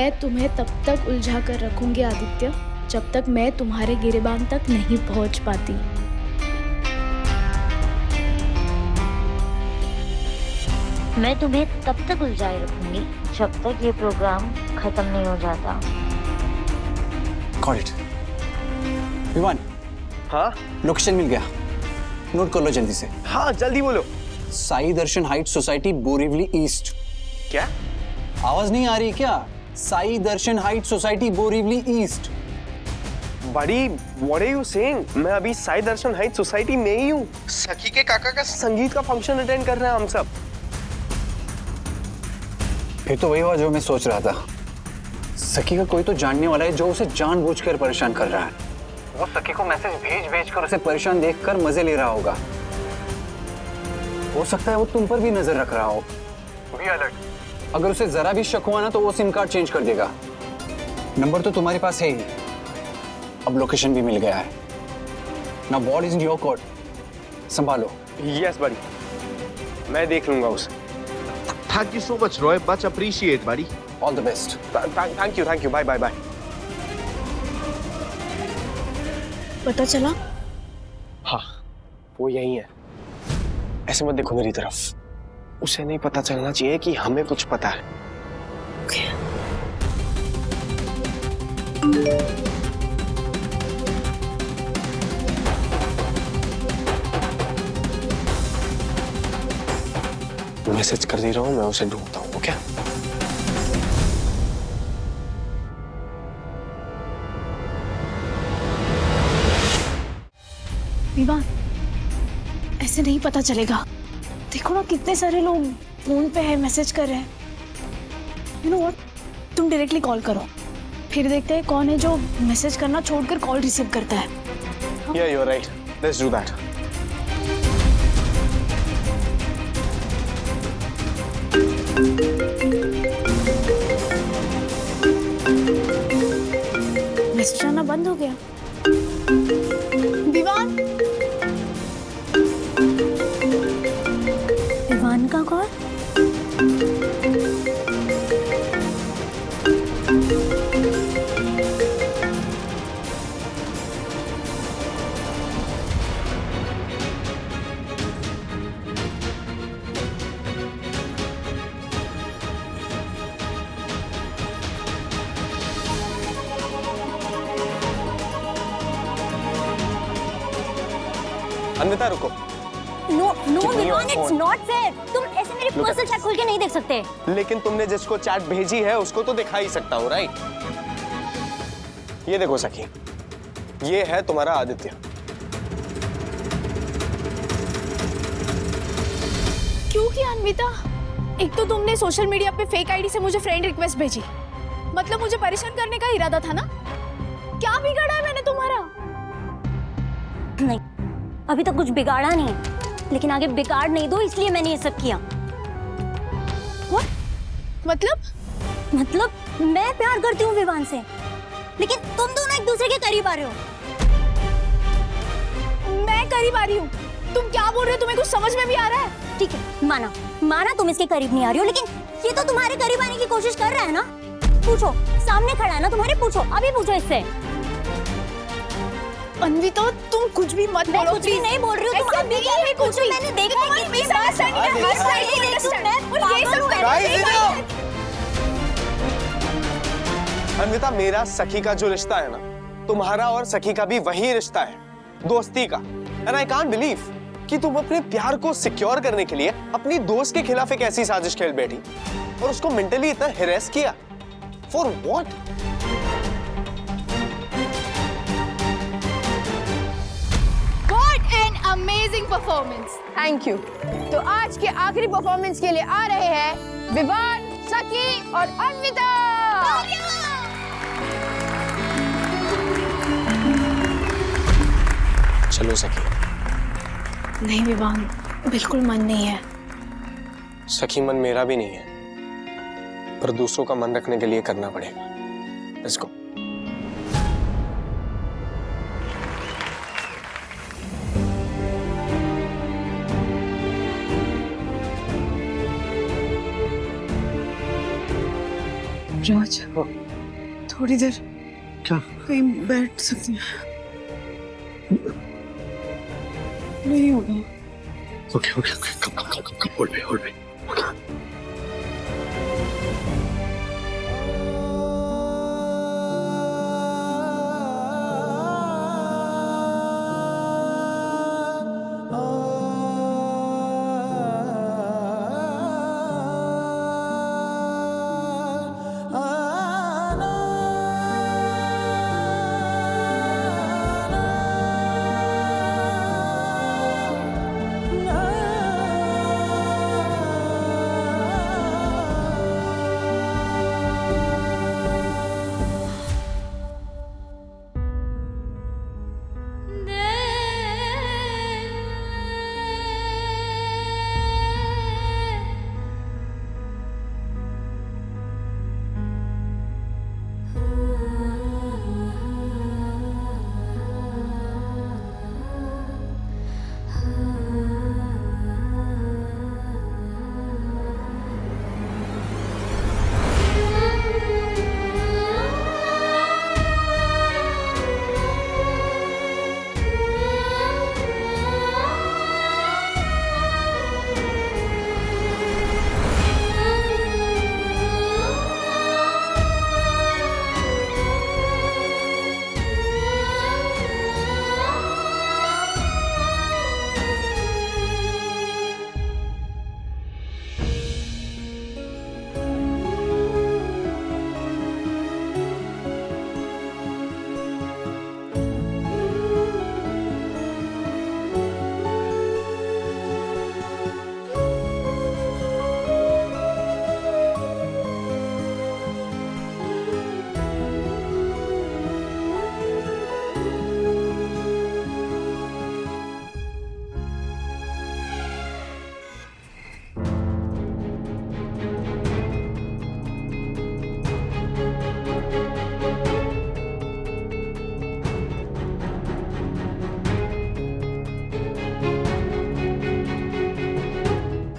मैं तुम्हें तब तक उलझा कर रखूंगी आदित्य, जब तक मैं तुम्हारे गिरेबान तक नहीं पहुंच पाती। मैं तुम्हें तब तक उलझाए रखूंगी जब तक ये प्रोग्राम खत्म नहीं हो जाता। Got it. विवान, हाँ लोकेशन मिल गया, नोट कर लो जल्दी से। हाँ जल्दी बोलो। साई दर्शन हाइट सोसाइटी बोरीवली ईस्ट। क्या? आवाज नहीं आ रही क्या? साई दर्शन हाइट सोसाइटी बोरीवली ईस्ट। बड़ी व्हाट आर यू सेइंग? मैं अभी साई दर्शन हाइट सोसाइटी में ही हूँ। सखी के काका का संगीत का फंक्शन अटेंड कर रहे हैं हम सब। फिर तो वही हुआ जो मैं सोच रहा था। सखी का कोई तो जानने वाला है जो उसे जानबूझकर परेशान कर रहा है। वो सखी को मैसेज भेज कर उसे परेशान देखकर मजे ले रहा होगा। हो सकता है वो तुम पर भी नजर रख रहा हो। Be alert. अगर उसे जरा भी शक हुआ ना तो वो सिम कार्ड चेंज कर देगा। नंबर तो तुम्हारे पास है ही, अब लोकेशन भी मिल गया है ना। Ball is in your court, संभालो। यस बड़ी, मैं देख लूंगा उसे। Thank you so much, Roy. Much appreciate, buddy. All the best. Thank you, bye bye bye. पता चला? हाँ वो यही है। ऐसे मत देखो मेरी तरफ, उसे नहीं पता चलना चाहिए कि हमें कुछ पता है। मैसेज कर दे रहा हूँ, मैं उसे ढूंढता हूँ। क्या? विवान, ऐसे नहीं पता चलेगा। देखो ना कितने सारे लोग फोन पे है, मैसेज कर रहे हैं। यू नो व्हाट, तुम डायरेक्टली कॉल करो, फिर देखते हैं कौन है जो मैसेज करना छोड़कर कॉल रिसीव करता है। Yeah, you're right. Let's do that. Message आना बंद हो गया। विवान, विवान का कॉल। अन्विता रुको। No no Give me your Vivaan, it's phone. Not fair. तुम ऐसे मेरे Look पर्सनल at चैट खोल के नहीं देख सकते। लेकिन तुमने जिसको चैट भेजी है उसको तो दिखा ही सकता हूँ, राइट? ये देखो सखी, ये है तुम्हारा आदित्य। क्यों किया अन्विता? एक तो तुमने सोशल मीडिया पे फेक आईडी से मुझे फ्रेंड रिक्वेस्ट भेजी, मतलब मुझे परेशान करने का इरादा था ना? क्या बिगाड़ा है मैंने तुम्हारा? नहीं, अभी तक कुछ बिगाड़ा नहीं है, लेकिन आगे बिगाड़ नहीं दो इसलिए मैंने ये सब किया। What? मतलब मैं प्यार करती हूँ विवान से, लेकिन तुम दोनों एक दूसरे के करीब आ रहे हो। मैं करीब आ रही हूँ? तुम क्या बोल रहे हो? तुम्हें कुछ समझ में भी आ रहा है? ठीक है, माना तुम इसके करीब नहीं आ रही हो, लेकिन ये तो तुम्हारे करीब आने की कोशिश कर रहा है ना। पूछो, सामने खड़ा है ना तुम्हारे, पूछो, अभी पूछो इससे। अन्विता, तुम कुछ भी मत बोलो। कुछ भी नहीं बोल रही हूँ, तुम अभी क्या है? कुछ भी मैंने देखा है कितनी अन्विता, मेरा सखी का जो रिश्ता है ना, तुम्हारा और सखी का भी वही रिश्ता है, दोस्ती का। एंड आई कांट बिलीव कि तुम अपने प्यार को सिक्योर करने के लिए अपनी दोस्त के खिलाफ एक ऐसी साजिश खेल बैठी और उसको मेंटली इतना हिरास किया। For what? What an amazing performance! Thank you. तो आज के आखिरी परफॉर्मेंस के लिए आ रहे हैं विवान, सखी और अन्विता। चलो सखी। नहीं विवान, बिल्कुल मन नहीं है। सखी, मन मेरा भी नहीं है, पर दूसरों का मन रखने के लिए करना पड़ेगा। Let's go. राज, थोड़ी देर क्या? कहीं बैठ सकते हैं? नहीं होगा। Okay okay okay, come hold पे।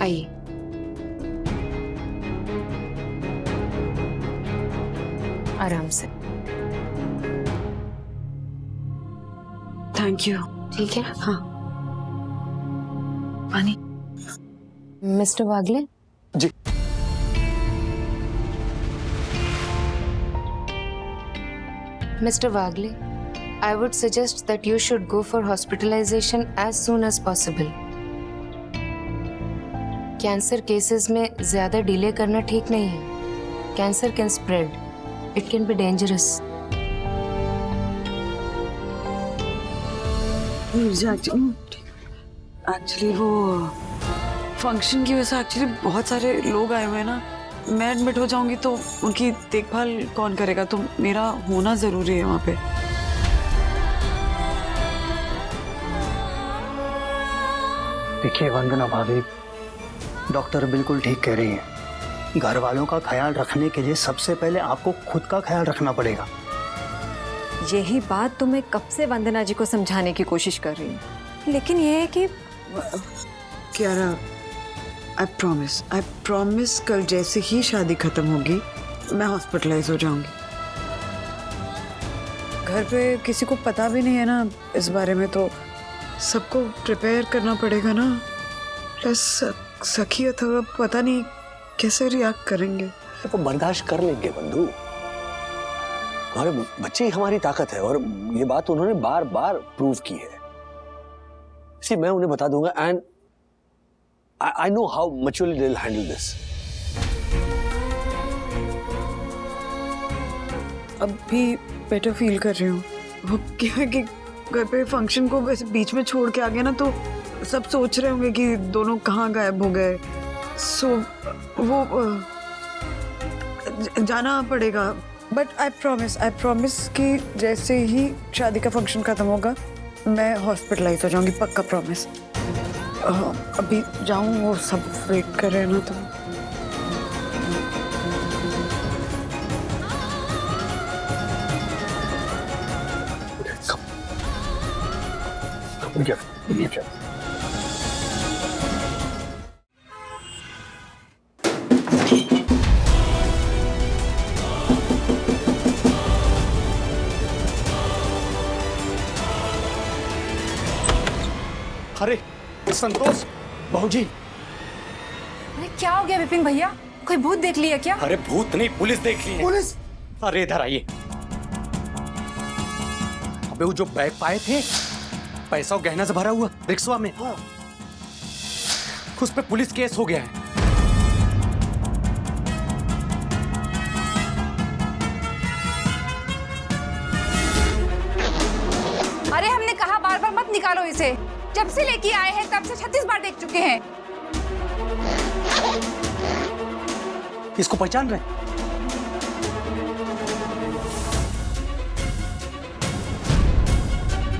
आइए। आराम से। Thank you. ठीक है। हाँ। पानी। मिस्टर वागले। जी। Mr. Wagle, I would suggest that you should go for hospitalization as soon as possible. Cancer cases में ज्यादा डिले करना ठीक नहीं है। Cancer can spread, it can be dangerous. Actually वो फंक्शन की वजह से एक्चुअली बहुत सारे लोग आए हुए हैं ना, मैं एडमिट हो जाऊंगी तो उनकी देखभाल कौन करेगा, तो मेरा होना जरूरी है वहाँ पे। देखिए वंदना भाभी, डॉक्टर बिल्कुल ठीक कह रही हैं। घर वालों का ख्याल रखने के लिए सबसे पहले आपको खुद का ख्याल रखना पड़ेगा। यही बात तो मैं कब से वंदना जी को समझाने की कोशिश कर रही हूँ, लेकिन ये है कि क्यारा, आई प्रॉमिस कल जैसे ही शादी खत्म होगी मैं हॉस्पिटलाइज हो जाऊंगी। घर पे किसी को पता भी नहीं है ना इस बारे में, तो सबको प्रिपेयर करना पड़ेगा ना। प्लस सखी अथवा पता नहीं कैसे रिएक्ट करेंगे। तो बर्दाश्त कर लेंगे बंधु, हमारे बच्चे ही हमारी ताकत है और ये बात उन्होंने बार बार प्रूव की है। इसी मैं उन्हें बता दूंगा and I know how maturely they'll handle this. अब भी बेटर फील कर रही हूँ। वो क्या है कि घर पे फंक्शन को वैसे बीच में छोड़ के आ गया ना, तो सब सोच रहे होंगे कि दोनों कहाँ गायब हो गए। सो वो जाना पड़ेगा। बट आई प्रॉमिस कि जैसे ही शादी का फंक्शन खत्म होगा मैं हॉस्पिटलाइज हो जाऊंगी, पक्का प्रॉमिस। अभी जाऊं, वो सब वेट कर रहे हैं ना, तो अरे संतोष, बहूजी। अरे क्या हो गया विपिन भैया, कोई भूत देख लिया क्या? अरे भूत नहीं, पुलिस देख ली है। पुलिस? अरे इधर आइए। अबे वो जो बैग पाए थे, पैसा और गहना से भरा हुआ रिक्शा में, उस पे पुलिस केस हो गया है। अरे हमने कहा बार बार मत निकालो इसे, जब से लेके आए हैं तब से 36 बार देख चुके हैं। इसको पहचान रहे?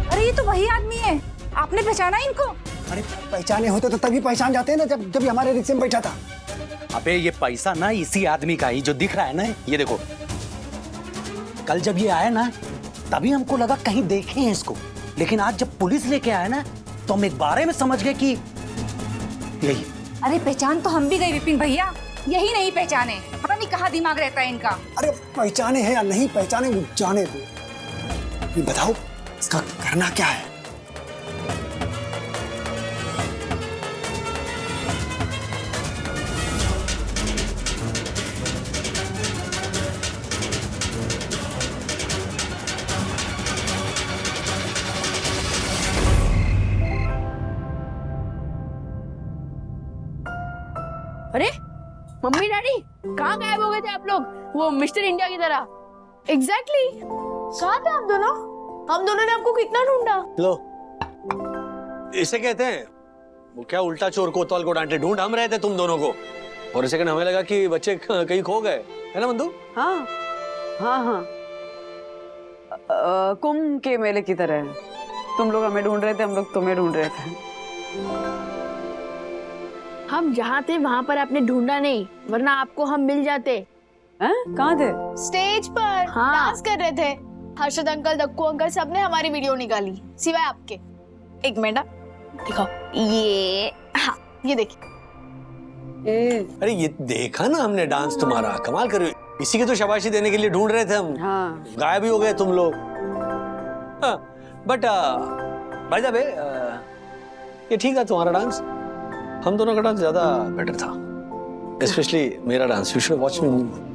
अरे ये तो वही आदमी है, आपने पहचाना इनको? अरे पहचाने होते तो तभी पहचान जाते हैं ना, जब हमारे रिक्शे में बैठा था। अबे ये पैसा ना इसी आदमी का ही जो दिख रहा है ना, ये देखो। कल जब ये आया ना तभी हमको लगा कहीं देखे हैं इसको, लेकिन आज जब पुलिस लेके आया ना तो हम एक बारे में समझ गए कि यही। अरे पहचान तो हम भी गए विपिन भैया, यही नहीं पहचाने, पता नहीं कहाँ दिमाग रहता है इनका। अरे पहचाने हैं या नहीं पहचाने, वो जाने दो। ये बताओ इसका करना क्या है? अरे मम्मी डैडी कहाँ गायब हो गए थे आप लोग, वो मिस्टर इंडिया की तरह। एग्जैक्टली कहाँ थे आप दोनों? हम दोनों ने आपको कितना ढूंढा। लो, इसे कहते हैं वो क्या उल्टा चोर कोतवाल को डांटे। ढूंढ हम रहे थे तुम दोनों को, और इसे हमें लगा कि बच्चे कहीं खो गए, है ना बंधु? हाँ हाँ हाँ, कुंभ के मेले की तरह है। तुम लोग हमें ढूंढ रहे थे, हम लोग तुम्हें ढूंढ रहे थे। हम जहाँ थे वहाँ पर आपने ढूंढा नहीं, वरना आपको हम मिल जाते। कहाँ थे? स्टेज पर डांस कर रहे थे। हर्षद अंकल, दक्कू अंकल सबने हमारी वीडियो निकाली, सिवाय आपके। एक मिनट दिखाओ, ये हाँ ये देखिए। अरे ये देखा ना हमने डांस तुम्हारा, कमाल कर रही हो। इसी की तो शाबाशी देने के लिए ढूंढ रहे थे हम। हाँ। गायब ही हो गए तुम लोग। बट भाई साहब, ये ठीक है तुम्हारा डांस, हम दोनों का डांस ज्यादा बेटर था, स्पेशली मेरा dance. You should watch me move.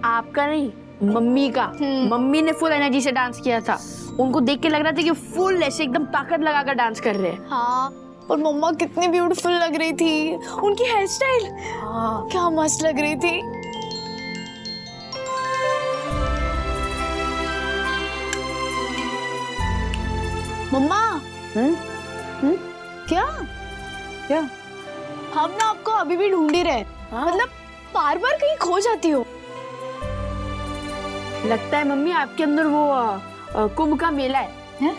आपका नहीं, मम्मी का। मम्मी ने फुल एनर्जी से डांस किया था, उनको देख के लग रहा था कि फुल ऐसे एकदम ताकत लगाकर डांस कर रहे हैं। हाँ, और मम्मा कितनी ब्यूटीफुल लग रही थी, उनकी हेयर स्टाइल क्या मस्त लग रही थी। मम्मा क्या क्या? हम ना आपको अभी भी ढूंढ ही रहे। मतलब बार बार कहीं खो जाती हो। लगता है मम्मी आपके अंदर वो कुंभ का मेला है?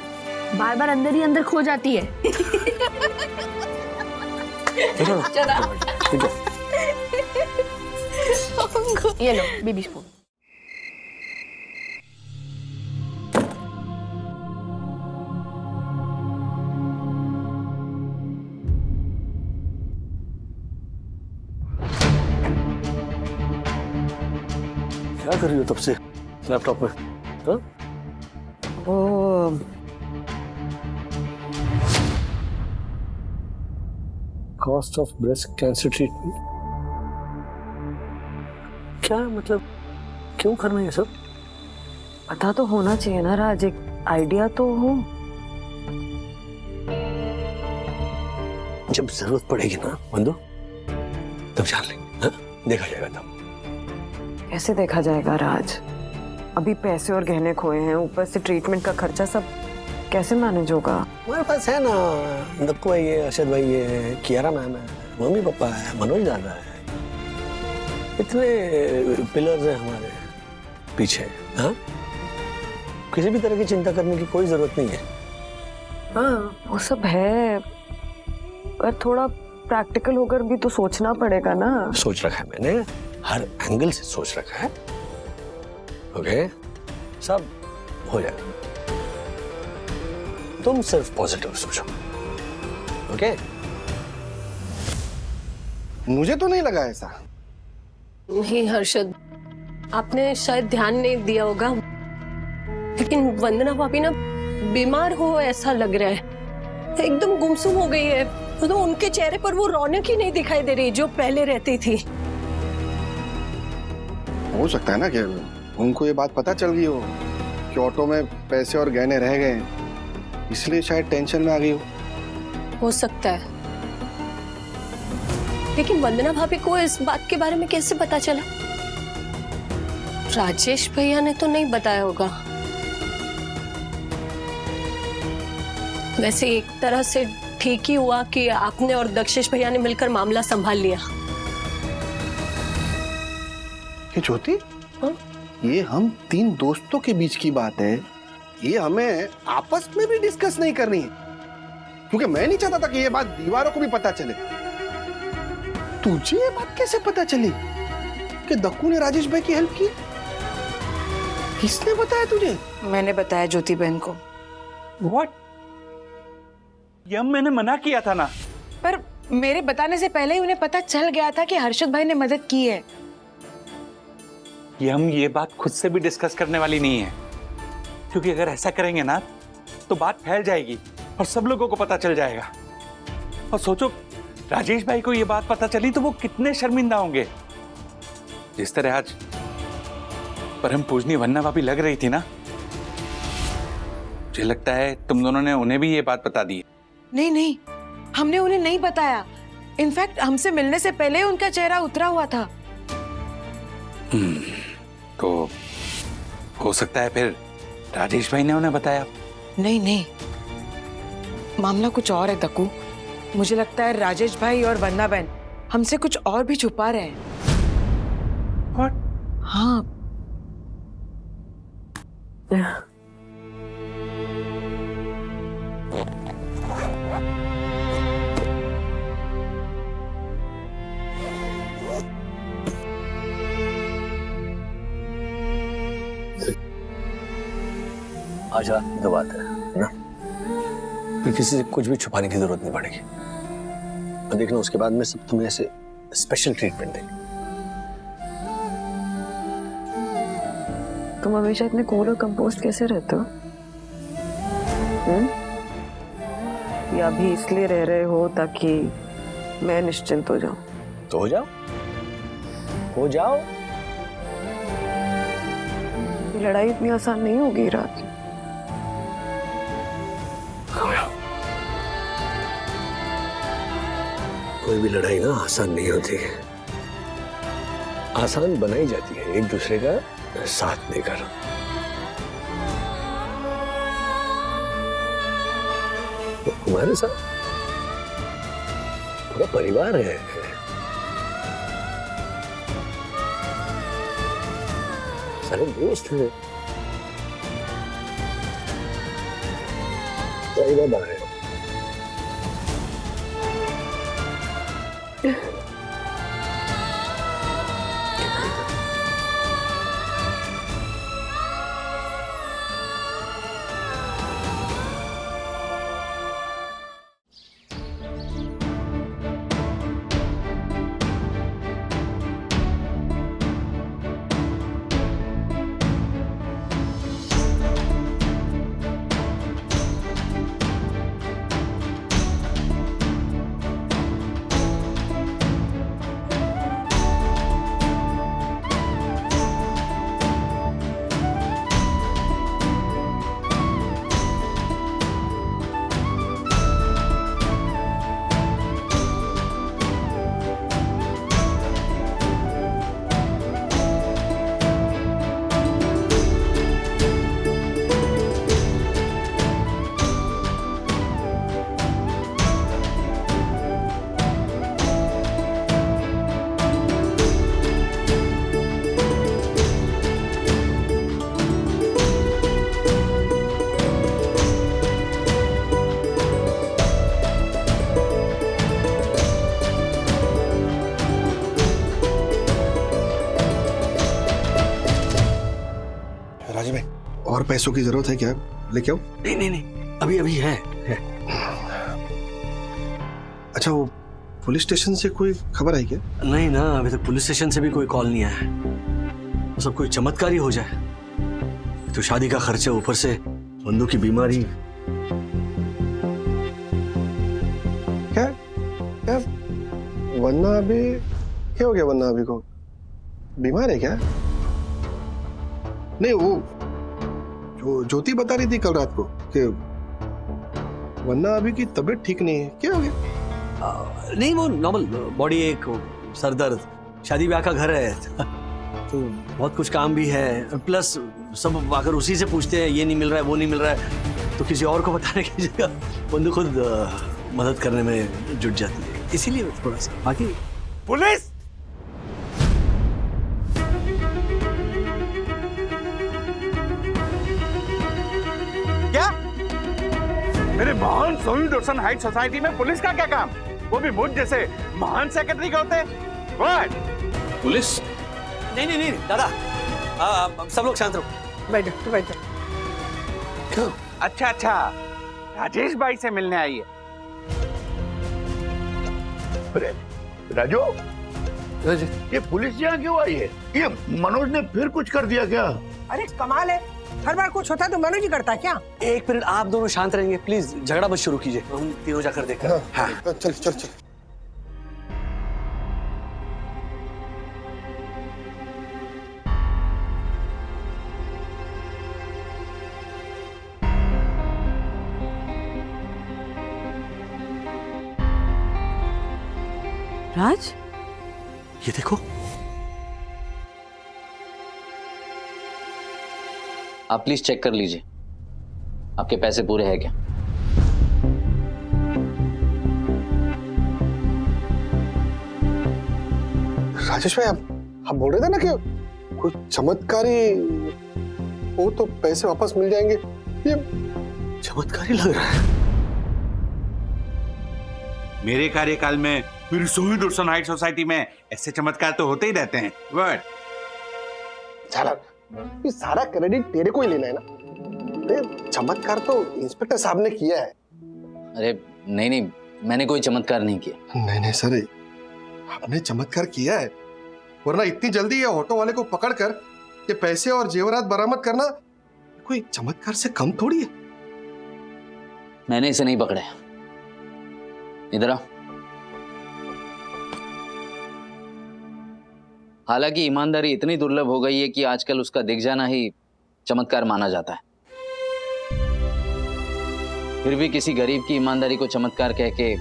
बार बार अंदर ही अंदर खो जाती है। ये लो बेबी स्पून। क्या कर रही हो तब से लैपटॉप में? हाँ? वो cost of breast cancer treatment. क्या मतलब, क्यों करना है ये सब? पता तो होना चाहिए ना राज, एक आइडिया तो हो। जब जरूरत पड़ेगी ना बंधु, तब जान लेंगे। हाँ? देखा जाएगा तब। कैसे देखा जाएगा राज? अभी पैसे और गहने खोए हैं, ऊपर से ट्रीटमेंट का खर्चा, सब कैसे मैनेज होगा? हमारे पास है ना, दक्कू भाई है, अर्शद भाई है, कियारा मैम है, मम्मी पापा है, मनोज दादा है। इतने पिलर्स हैं हमारे पीछे। हाँ, किसी भी तरह की चिंता करने की कोई जरूरत नहीं है। हाँ वो सब है, पर थोड़ा प्रैक्टिकल होकर भी तो सोचना पड़ेगा ना। सोच रखा है मैंने, हर एंगल से सोच रखा है। ओके, सब हो जाएगा। तुम सिर्फ पॉजिटिव सोचो। ओके? मुझे तो नहीं लगा ऐसा। नहीं हर्षद, आपने शायद ध्यान नहीं दिया होगा, लेकिन वंदना भाभी ना बीमार हो ऐसा लग रहा है। एकदम गुमसुम हो गई है। तो उनके चेहरे पर वो रौनक ही नहीं दिखाई दे रही जो पहले रहती थी। हो सकता है ना कि उनको ये बात पता चल गई हो कि ऑटो में पैसे और गहने रह गए, इसलिए शायद टेंशन में आ गई हो सकता है, लेकिन वंदना भाभी को इस बात के बारे में कैसे पता चला? राजेश भैया ने तो नहीं बताया होगा। वैसे एक तरह से ठीक ही हुआ कि आपने और दक्षेश भैया ने मिलकर मामला संभाल लिया। ये ज्योति, ये हम 3 दोस्तों के बीच की बात है, ये हमें आपस में भी डिस्कस नहीं करनी है, क्योंकि मैं नहीं चाहता था कि ये बात दीवारों को भी पता चले। तुझे ये बात कैसे पता चली कि दक्कू ने राजेश भाई की हेल्प की? किसने बताया तुझे? मैंने बताया ज्योति बहन को। व्हाट? ये मैंने मना किया था ना। पर मेरे बताने से पहले ही उन्हें पता चल गया था कि हर्षद भाई ने मदद की है। ये बात खुद से भी डिस्कस करने वाली नहीं है, क्योंकि अगर ऐसा करेंगे ना तो बात फैल जाएगी और सब लोगों को पता चल जाएगा। और सोचो, राजेश भाई को ये बात पता चली तो वो कितने शर्मिंदा होंगे। जिस तरह आज परम पूजनी वंदना भाभी लग रही थी ना, मुझे लगता है तुम दोनों ने उन्हें भी ये बात बता दी। नहीं नहीं, हमने उन्हें नहीं बताया। इनफैक्ट हमसे मिलने से पहले उनका चेहरा उतरा हुआ था। तो हो सकता है फिर राजेश भाई ने उन्हें बताया। नहीं नहीं, मामला कुछ और है दक्कू। मुझे लगता है राजेश भाई और वंदना बहन हमसे कुछ और भी छुपा रहे हैं। What? हाँ। आजा, तो बात है ना, फिर किसी से कुछ भी छुपाने की जरूरत नहीं पड़ेगी। और देखना, उसके बाद में सब तुम्हें ऐसे स्पेशल ट्रीटमेंट देंगे। तुम हमेशा इतने कूल और कंपोस्ट कैसे रहते हो? या भी इसलिए रह रहे हो ताकि मैं निश्चिंत हो जाऊं? तो हो जाओ, हो जाओ। ये लड़ाई इतनी आसान नहीं होगी राज। कोई भी लड़ाई ना आसान नहीं होती है, आसान बनाई जाती है एक दूसरे का साथ देकर। हमारे साथ पूरा परिवार है, सारे दोस्त हैं। सही बात है। राजीव भाई, और पैसों की जरूरत है क्या? लेके आओ। नहीं नहीं नहीं, अभी अभी है। अच्छा, वो पुलिस स्टेशन से कोई खबर आई क्या? नहीं ना, अभी तक पुलिस स्टेशन से भी कोई कॉल नहीं आया। सब कोई चमत्कार ही हो जाए तो शादी का खर्चा, ऊपर से बंदू की बीमारी। वरना अभी क्या हो गया? वरना अभी को बीमार है क्या? नहीं, वो जो ज्योति बता रही थी कल रात को कि वरना अभी की तबीयत ठीक नहीं है, क्या हो गया? नहीं, वो नॉर्मल बॉडी एक, सर दर्द, शादी ब्याह का घर है तो बहुत कुछ काम भी है, प्लस सब आकर उसी से पूछते हैं ये नहीं मिल रहा है वो नहीं मिल रहा है, तो किसी और को बताने की जगह बंदू खुद मदद करने में जुट जाती है, इसीलिए थोड़ा सा। बाकी पुलिस! क्या? मेरे महान सोनी रोशन हाइट सोसाइटी में पुलिस का क्या काम? वो भी मुझ जैसे महान सेक्रेटरी का होते हैं? What? पुलिस? नहीं दादा, सब लोग शांत रहो। बैठो। क्यों? अच्छा, राजेश भाई से मिलने आई है। राजू, ये पुलिस यहाँ क्यों आई है? ये मनोज ने फिर कुछ कर दिया क्या? अरे कमाल है, हर बार कुछ होता है तो मनोज ही करता है क्या? एक मिनट, आप दोनों शांत रहेंगे प्लीज, झगड़ा मत शुरू कीजिए, हम तीनों जाकर देखते हैं। हाँ, चल। राज, ये देखो, आप प्लीज चेक कर लीजिए, आपके पैसे पूरे हैं क्या? राजेश भाई, आप बोल रहे थे ना कि कुछ चमत्कारी हो तो पैसे वापस मिल जाएंगे, ये चमत्कारी लग रहा है। मेरे कार्यकाल में फिर सोनी रोशन हाइट सोसाइटी में ऐसे चमत्कार तो होते ही रहते हैं। What? चला, ये सारा क्रेडिट तेरे को ही लेना है ना? चमत्कार तो इंस्पेक्टर साहब ने किया है। अरे नहीं, मैंने कोई चमत्कार नहीं किया। नहीं सर, आपने चमत्कार किया है, वरना इतनी जल्दी ये ऑटो वाले को पकड़कर ये पैसे और जेवरात बरामद करना कोई चमत्कार से कम थोड़ी है। मैंने इसे नहीं पकड़ा, इधर आओ। हालांकि ईमानदारी इतनी दुर्लभ हो गई है कि आजकल उसका दिख जाना ही चमत्कार माना जाता है। फिर भी किसी गरीब की ईमानदारी को चमत्कार कह के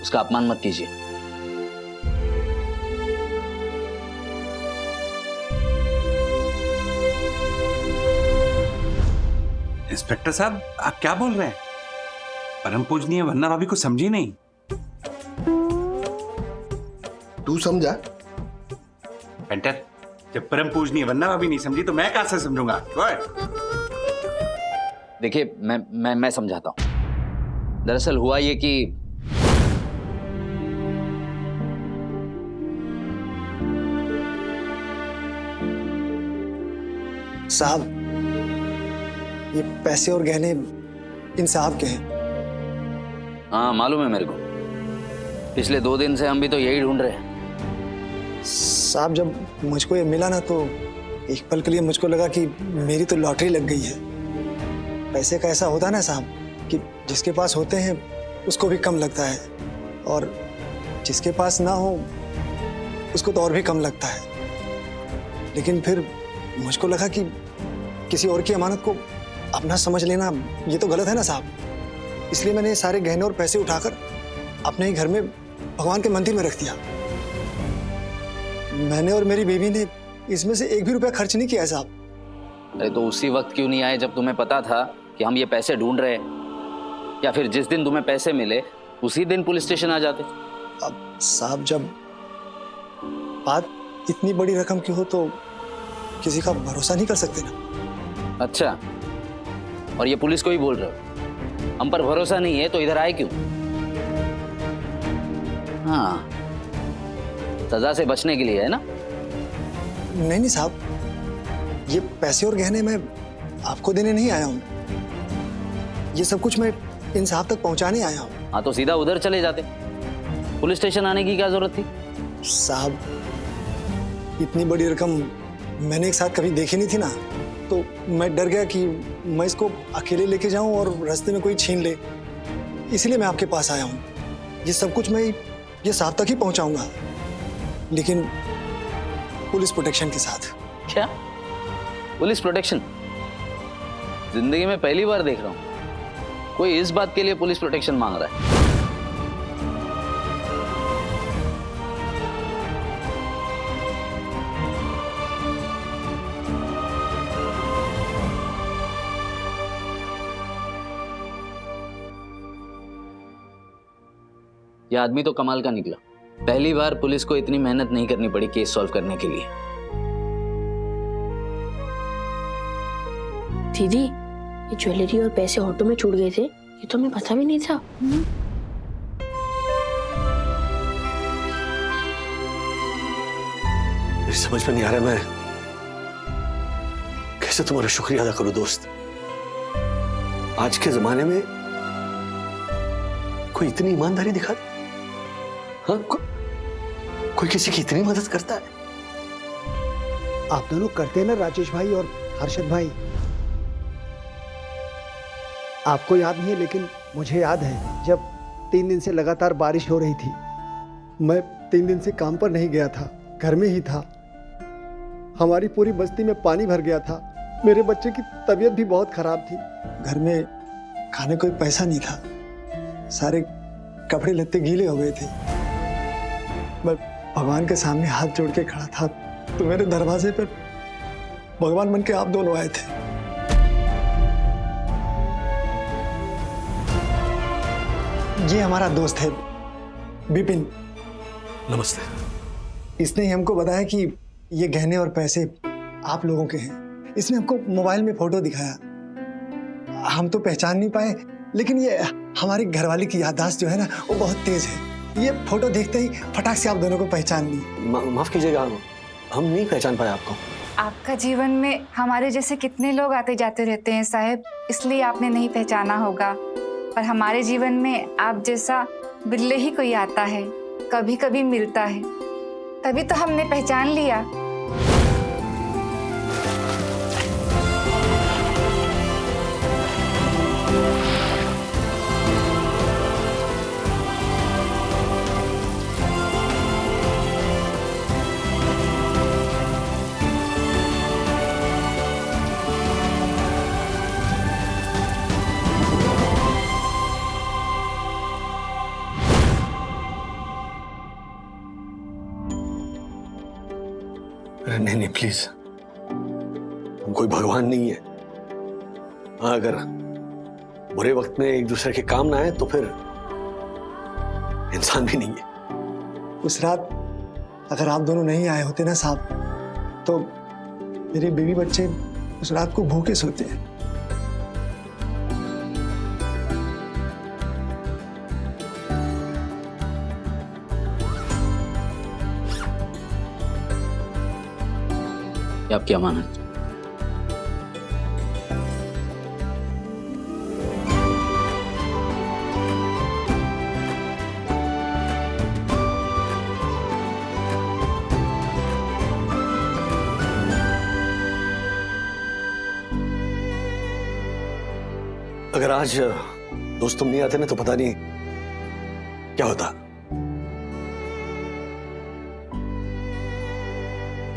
उसका अपमान मत कीजिए। इंस्पेक्टर साहब, आप क्या बोल रहे हैं? परम पूजनीय वन्ना भाभी को समझी नहीं। तू समझा? पेंटर, जब परम पूजनीय वन्ना भाभी नहीं समझी तो मैं कहां से समझूंगा? देखिए, मैं समझाता हूं। दरअसल हुआ ये कि साहब, ये पैसे और गहने इन साहब के हैं। हाँ, मालूम है मेरे को। पिछले 2 दिन से हम भी तो यही ढूंढ रहे हैं। साहब, जब मुझको ये मिला ना तो एक पल के लिए मुझको लगा कि मेरी तो लॉटरी लग गई है। पैसे का ऐसा होता है ना साहब कि जिसके पास होते हैं उसको भी कम लगता है, और जिसके पास ना हो उसको तो और भी कम लगता है। लेकिन फिर मुझको लगा कि किसी और की अमानत को अपना समझ लेना ये तो गलत है ना साहब। इसलिए मैंने सारे गहने और पैसे उठाकर अपने ही घर में भगवान के मंदिर में रख दिया। मैंने और मेरी बीवी ने इसमें से 1 भी रुपया खर्च नहीं किया है साहब। अरे तो उसी वक्त क्यों नहीं आए जब तुम्हें पता था कि हम ये पैसे ढूंढ रहे हैं? या फिर जिस दिन तुम्हें पैसे मिले उसी दिन पुलिस स्टेशन आ जाते? अब साहब, जब बात इतनी बड़ी रकम की हो तो किसी का भरोसा नहीं कर सकते ना। अच्छा, और ये पुलिस को ही बोल रहे हो? हम पर भरोसा नहीं है तो इधर आए क्यों? हाँ, सजा से बचने के लिए है ना? नहीं साहब, ये पैसे और गहने मैं आपको देने नहीं आया हूँ। ये सब कुछ मैं इन साहब तक पहुँचाने आया हूँ। हाँ, तो सीधा उधर चले जाते। पुलिस स्टेशन आने की क्या जरूरत थी? साहब, इतनी बड़ी रकम मैंने एक साथ कभी देखी नहीं थी ना, तो मैं डर गया कि मैं इसको अकेले लेके जाऊं और रास्ते में कोई छीन ले, इसलिए मैं आपके पास आया हूं। ये सब कुछ मैं ये साहब तक ही पहुंचाऊंगा, लेकिन पुलिस प्रोटेक्शन के साथ। क्या पुलिस प्रोटेक्शन? जिंदगी में पहली बार देख रहा हूं कोई इस बात के लिए पुलिस प्रोटेक्शन मांग रहा है। ये आदमी तो कमाल का निकला। पहली बार पुलिस को इतनी मेहनत नहीं करनी पड़ी केस सॉल्व करने के लिए। दीदी, ये ज्वेलरी और पैसे ऑटो में छूट गए थे, ये तो हमें पता भी नहीं था। मेरी समझ में नहीं आ रहा मैं कैसे तुम्हारा शुक्रिया अदा करूं दोस्त। आज के जमाने में कोई इतनी ईमानदारी दिखा दे? हाँ, कोई किसी की इतनी मदद करता है? आप दोनों करते हैं ना राजेश भाई और हर्षद भाई। आपको याद नहीं है, लेकिन मुझे याद है जब 3 दिन से लगातार बारिश हो रही थी, मैं 3 दिन से काम पर नहीं गया था, घर में ही था। हमारी पूरी बस्ती में पानी भर गया था, मेरे बच्चे की तबीयत भी बहुत खराब थी। घर में खाने कोई पैसा नहीं था, सारे कपड़े लत्ते गीले हो गए थे। मैं भगवान के सामने हाथ जोड़ के खड़ा था, तो मेरे दरवाजे पर भगवान बन के आप दोनों आए थे। ये हमारा दोस्त है विपिन। नमस्ते। इसने ही हमको बताया कि ये गहने और पैसे आप लोगों के हैं। इसने हमको मोबाइल में फोटो दिखाया। हम तो पहचान नहीं पाए, लेकिन ये हमारी घरवाली की याददाश्त जो है ना, वो बहुत तेज है। ये फोटो देखते ही फटाक से आप दोनों को पहचान ली। माफ कीजिएगा, हम नहीं पहचान पाए आपको। आपका जीवन में हमारे जैसे कितने लोग आते जाते रहते हैं साहब, इसलिए आपने नहीं पहचाना होगा। पर हमारे जीवन में आप जैसा बिल्ले ही कोई आता है, कभी कभी मिलता है, तभी तो हमने पहचान लिया। नहीं नहीं प्लीज, हम कोई भगवान नहीं है। हाँ, अगर बुरे वक्त में एक दूसरे के काम ना आए तो फिर इंसान भी नहीं है। उस रात अगर आप दोनों नहीं आए होते ना साहब, तो मेरे बीवी बच्चे उस रात को भूखे सोते हैं। ये आपकी अमानत। अगर आज दोस्त तुम नहीं आते ना, तो पता नहीं क्या होता।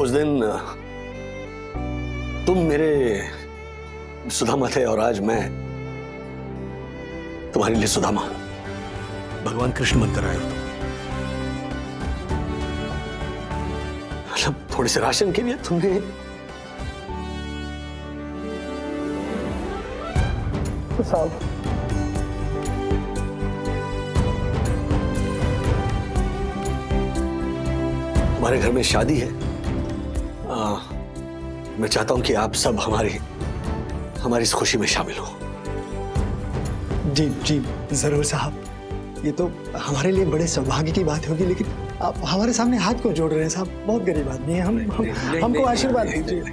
उस दिन तुम मेरे सुदामा थे और आज मैं तुम्हारे लिए सुदामा। भगवान कृष्ण बनकर आए हो तुम। मतलब थोड़े से राशन के लिए तुमने साहब, हमारे घर में शादी है। मैं चाहता हूं कि आप सब हमारी इस खुशी में शामिल हो। जी जी जरूर साहब, ये तो हमारे लिए बड़े सौभाग्य की बात होगी, लेकिन आप हमारे सामने हाथ को जोड़ रहे हैं साहब। बहुत गरीब आदमी है, हमको आशीर्वाद दीजिए।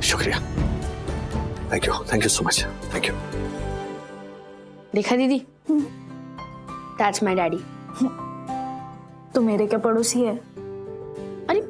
शुक्रिया, thank you so much, thank you. देखा दीदी, दैट्स माय डैडी। तो मेरे क्या पड़ोसी है? अरे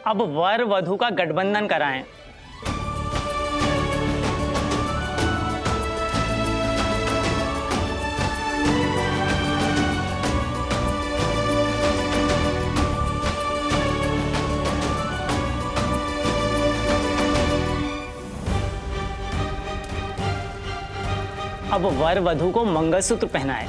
अब वर वधु का गठबंधन कराएं। अब वर वधु को मंगलसूत्र पहनाएं।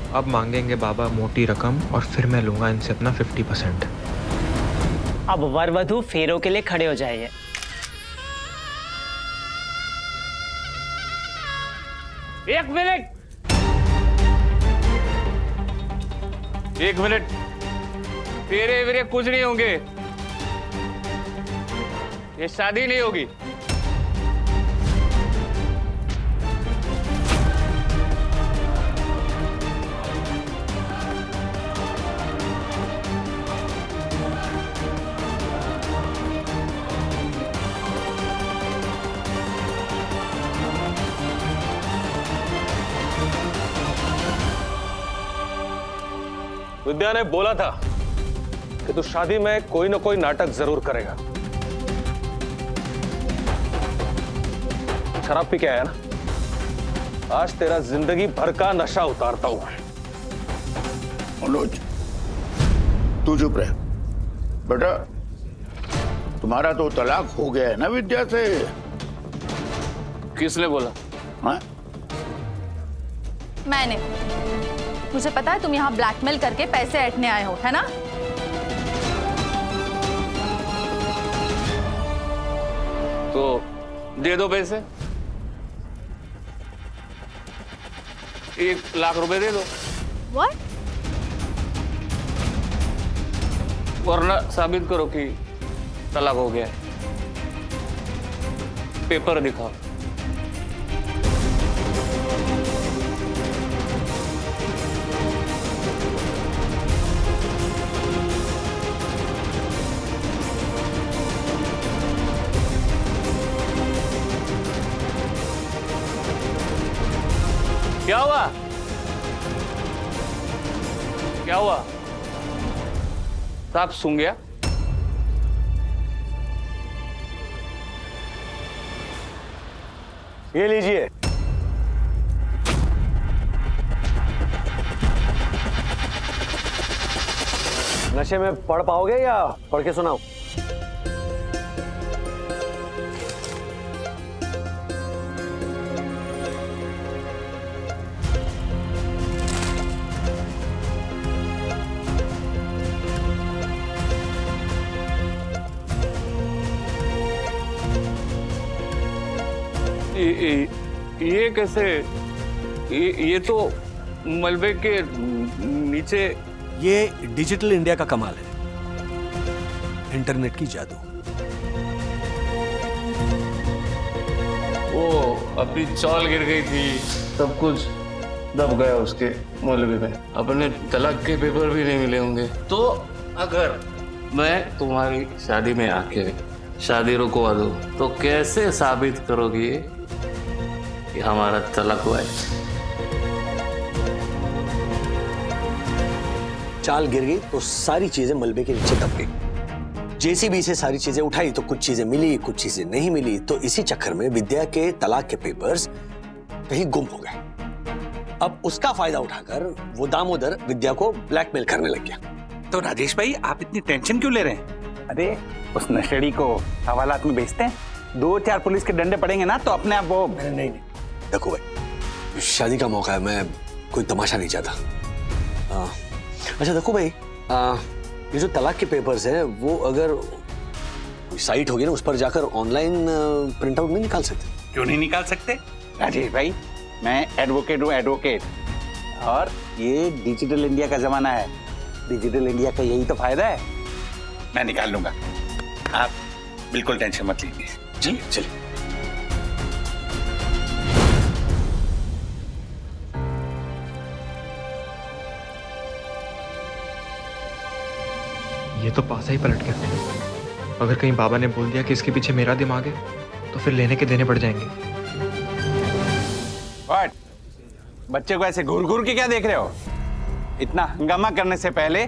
अब मांगेंगे बाबा मोटी रकम और फिर मैं लूंगा इनसे अपना 50%। अब वर वधु फेरों के लिए खड़े हो जाइए। एक मिनट, एक मिनट, फेरे वेरे कुछ नहीं होंगे, ये शादी नहीं होगी। विद्या ने बोला था कि तू शादी में कोई ना कोई नाटक जरूर करेगा। शराब पी के आया ना, आज तेरा जिंदगी भर का नशा उतारता हूं। मनोज, तू चुप रह बेटा। तुम्हारा तो तलाक हो गया है ना विद्या से। किसने बोला? हाँ? मैंने। मुझे पता है तुम यहाँ ब्लैकमेल करके पैसे ऐंठने आए हो, है ना? तो दे दो पैसे, 1 लाख रुपए दे दो। What? वरना साबित करो कि तलाक हो गया है। पेपर दिखाओ। क्या हुआ? क्या हुआ? सांप सूंघ गया? ये लीजिए। नशे में पढ़ पाओगे या पढ़ के सुनाओ? ये कैसे? ये तो मलबे के नीचे। ये डिजिटल इंडिया का कमाल है, इंटरनेट की जादू। वो अपनी चौल गिर गई थी, सब कुछ दब गया उसके मलबे में। अपने तलाक के पेपर भी नहीं मिले होंगे। तो अगर मैं तुम्हारी शादी में आके शादी रुकवा दूं तो कैसे साबित करोगी कि हमारा तलाक हुआ है? चाल गिर गई तो सारी चीजें मलबे के नीचे दब गई। जेसीबी से सारी चीजें उठाई तो कुछ चीजें मिली, कुछ चीजें नहीं मिली। तो इसी चक्कर में विद्या के तलाक के पेपर्स कहीं गुम हो गए। अब उसका फायदा उठाकर वो दामोदर विद्या को ब्लैकमेल करने लग गया। तो राजेश भाई, आप इतनी टेंशन क्यों ले रहे हैं? अरे उस नशेड़ी को हवालात में बेचते हैं, 2-4 पुलिस के डंडे पड़ेंगे ना तो अपने आप वो। नहीं, देखो भाई, शादी का मौका है, मैं कोई तमाशा नहीं चाहता। अच्छा देखो भाई, ये जो तलाक के पेपर्स हैं वो अगर कोई साइट होगी ना, उस पर जाकर ऑनलाइन प्रिंट आउट नहीं निकाल सकते? क्यों नहीं निकाल सकते? राजेश भाई, मैं एडवोकेट हूँ, एडवोकेट। और ये डिजिटल इंडिया का जमाना है, डिजिटल इंडिया का यही तो फायदा है। मैं निकाल लूंगा, आप बिल्कुल टेंशन मत लीजिए। चलिए चलिए। ये तो पासा ही पलट गया। अगर कहीं बाबा ने बोल दिया कि इसके पीछे मेरा दिमाग है तो फिर लेने के देने पड़ जाएंगे। व्हाट? बच्चे को ऐसे घूर घूर के क्या देख रहे हो? इतना हंगामा करने से पहले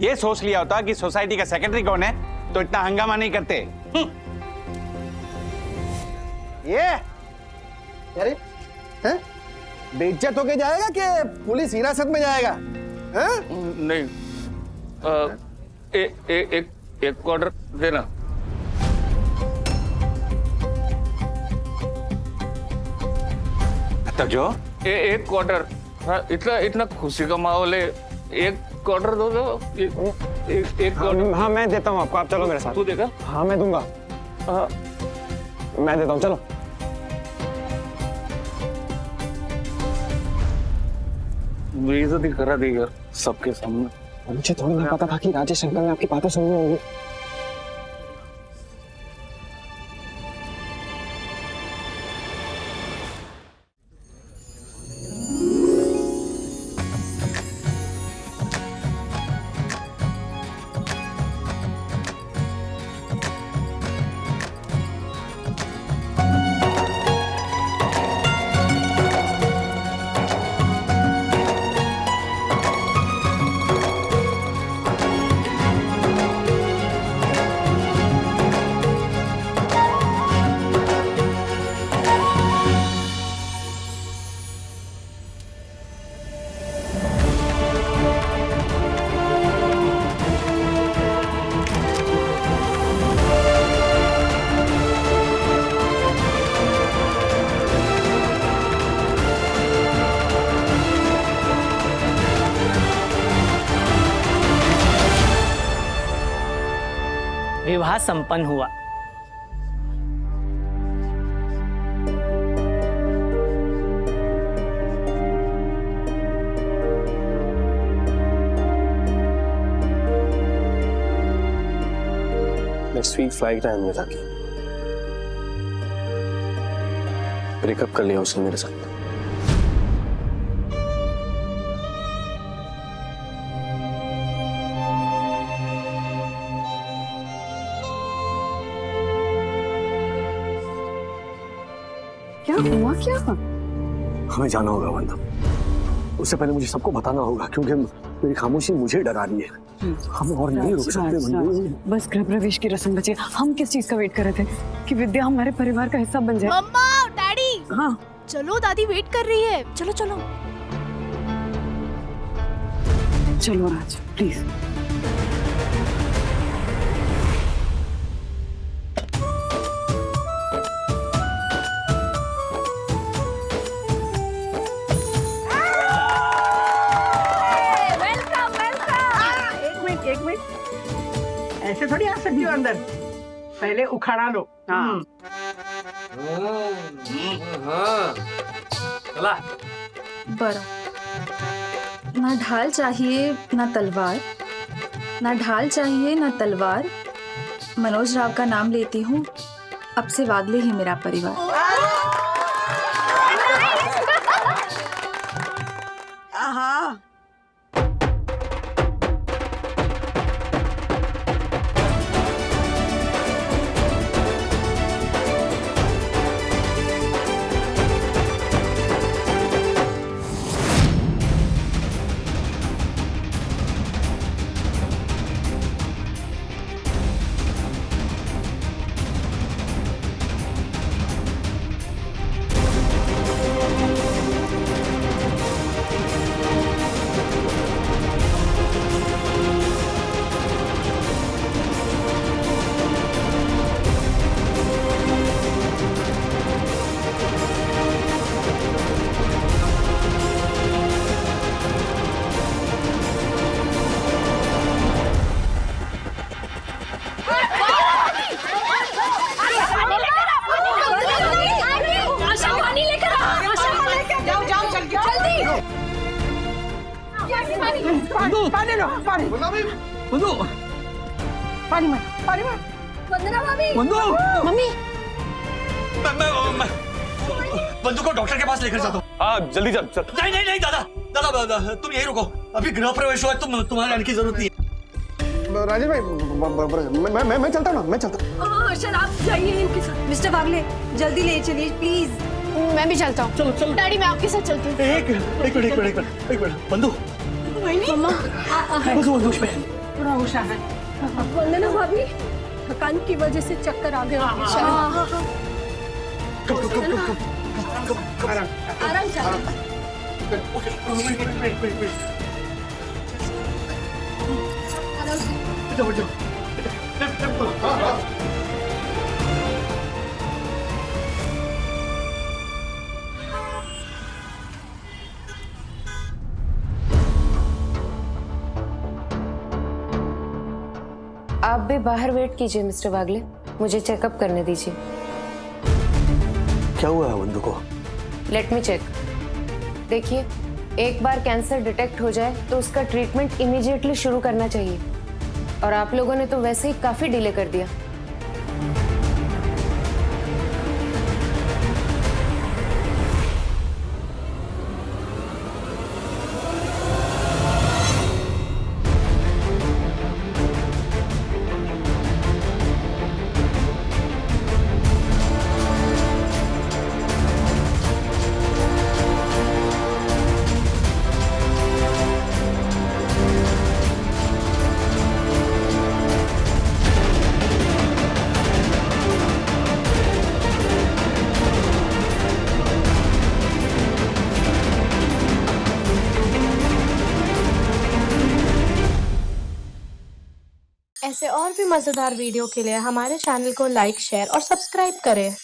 ये सोच लिया होता कि सोसाइटी का सेक्रेटरी कौन है, तो इतना हंगामा नहीं करते। ये अरे हैं? बेइज्जत होके जाएगा कि पुलिस हिरासत में जाएगा? हैं? नहीं, एक क्वार्टर देना। तो जो एक क्वार्टर, इतना इतना खुशी का माहौल है, एक क्वार्टर दो। एक क्वार्टर। हाँ मैं देता हूँ आपको, आप चलो मेरे साथ। तू देगा? हाँ मैं दूंगा, मैं देता हूँ, चलो। बेइज्जती करा दी यार सबके सामने। मुझे थोड़ी ना पता था कि राजेश अंकल ने आपकी बातें सुननी होंगी। विवाह संपन्न हुआ। नेक्स्ट वीक फ्लाइट है अन्विता की। ब्रेकअप कर लिया उसने मेरे साथ। क्या हुआ क्या? हमें जाना होगा वंदना। उससे पहले मुझे सबको बताना होगा, क्योंकि मेरी खामोशी मुझे डरा रही है। हम और नहीं रुक सकते वंदना। बस गृह प्रवेश की रस्म बची। हम किस चीज का वेट कर रहे थे? कि विद्या हमारे परिवार का हिस्सा बन जाए। मम्मा, डैडी, हाँ चलो, दादी वेट कर रही है। चलो चलो चलो राज प्लीज। ऐसे थोड़ी आ सकती हो अंदर, पहले उखाड़ा लो। हाँ चला। बड़ा ना ढाल चाहिए ना तलवार, ना ढाल चाहिए ना तलवार। मनोज राव का नाम लेती हूँ, अब से वागले ही मेरा परिवार। हाँ पानी लो, पानी। बंधु, पानी मत, पानी मत। वंदना भाभी। बंधु, मम्मी। मैं बंधु को डॉक्टर के पास लेकर जाता हूँ। हाँ जल्दी चल चल। नहीं नहीं नहीं दादा, दादा तुम यही रुको, अभी गृह प्रवेश हुआ है, तुम्हारे आने की जरूरत नहीं है। राजेश भाई मैं चलता हूँ ना, मैं चलता हूँ। सर आप जाइए इनके साथ। मिस्टर वागले जल्दी ले चलिए प्लीज। मैं भी चलता हूँ। चलो चलो डैडी मैं आपके साथ चलती हूँ। एक मिनट बंधु, मम्मा होश में। थोड़ा होशियार है। वंदना भाभी थकान की वजह से चक्कर आ गया होंगे शायद। आराम से आप भी बाहर वेट कीजिए मिस्टर वागले, मुझे चेकअप करने दीजिए। क्या हुआ है बंधु को? Let me check. देखिए, एक बार कैंसर डिटेक्ट हो जाए तो उसका ट्रीटमेंट इमीडिएटली शुरू करना चाहिए, और आप लोगों ने तो वैसे ही काफी डिले कर दिया। ऐसे और भी मज़ेदार वीडियो के लिए हमारे चैनल को लाइक, शेयर और सब्सक्राइब करें।